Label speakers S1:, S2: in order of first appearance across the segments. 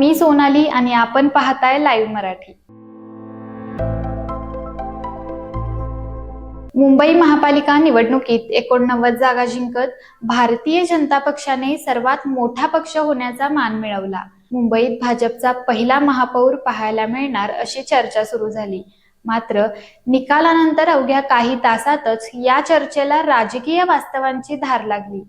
S1: मी सोनाली आणि आपण पाहताय लाईव्ह मराठी। मुंबई महापालिका निवडणुकीत 89 जागा जिंकत भारतीय जनता पक्षाने सर्वात मोठा पक्ष होण्याचा मान मिळवला। मुंबईत भाजपचा पहिला महापौर पाहायला मिळणार अशी चर्चा सुरू झाली। मात्र निकालानंतर अवघ्या काही तासातच या चर्चेला राजकीय वास्तवांची धार लागली।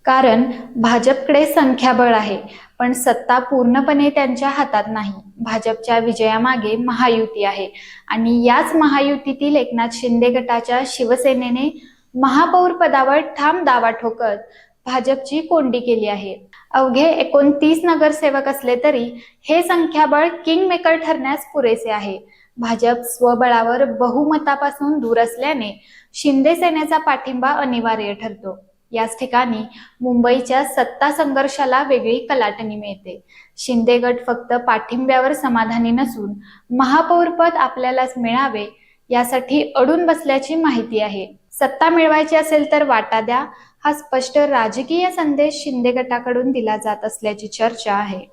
S1: कारण भाजपकडे संख्याबळ आहे, पण सत्ता पूर्णपणे त्यांच्या हातात नाही। भाजपच्या विजयामागे महायुती आहे आणि याच महायुतीतील एकनाथ शिंदे गटाच्या शिवसेनेने महापौर पदावर ठाम दावा ठोकत भाजपची कोंडी केली आहे। अवघे 29 नगरसेवक असले तरी हे संख्याबळ किंग मेकर ठरण्यास पुरेसे आहे। भाजप स्वबळावर बहुमतापासून दूर असल्याने शिंदे सेनेचा पाठिंबा अनिवार्य ठरतो। याच ठिकाणी मुंबईच्या सत्ता संघर्षाला वेगळी कलाटणी मिळते। शिंदे गट फक्त पाठिंब्यावर समाधानी नसून महापौरपद आपल्यालाच मिळावे यासाठी अडून बसल्याची माहिती आहे। सत्ता मिळवायची असेल तर वाटा द्या, हा स्पष्ट राजकीय संदेश शिंदे गटाकडून दिला जात असल्याची चर्चा आहे।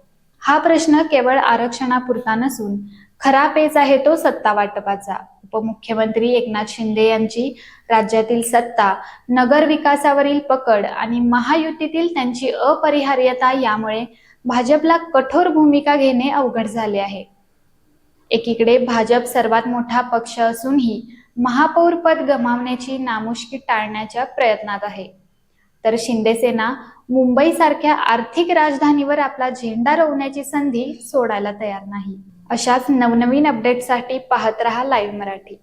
S1: हा प्रश्न केवळ आरक्षणापुरता नसून खरा पेच आहे तो सत्ता वाटपाचा। उपमुख्यमंत्री एकनाथ शिंदे यांची राज्यातील सत्ता, नगर विकासावरील पकड आणि महायुतीतील त्यांची अपरिहार्यता यामुळे भाजपला कठोर भूमिका घेणे अवघड झाले आहे। एकीकडे भाजप सर्वात मोठा पक्ष असूनही महापौर पद गमावण्याची नामुष्की टाळण्याच्या प्रयत्नात आहे, तर शिंदे सेना मुंबई सारख्या आर्थिक राजधानीवर आपला झेंडा रोवण्याची संधी सोडायला तयार नाही। अशाच नवनवीन अपडेटसाठी पाहत रहा लाईव्ह मराठी।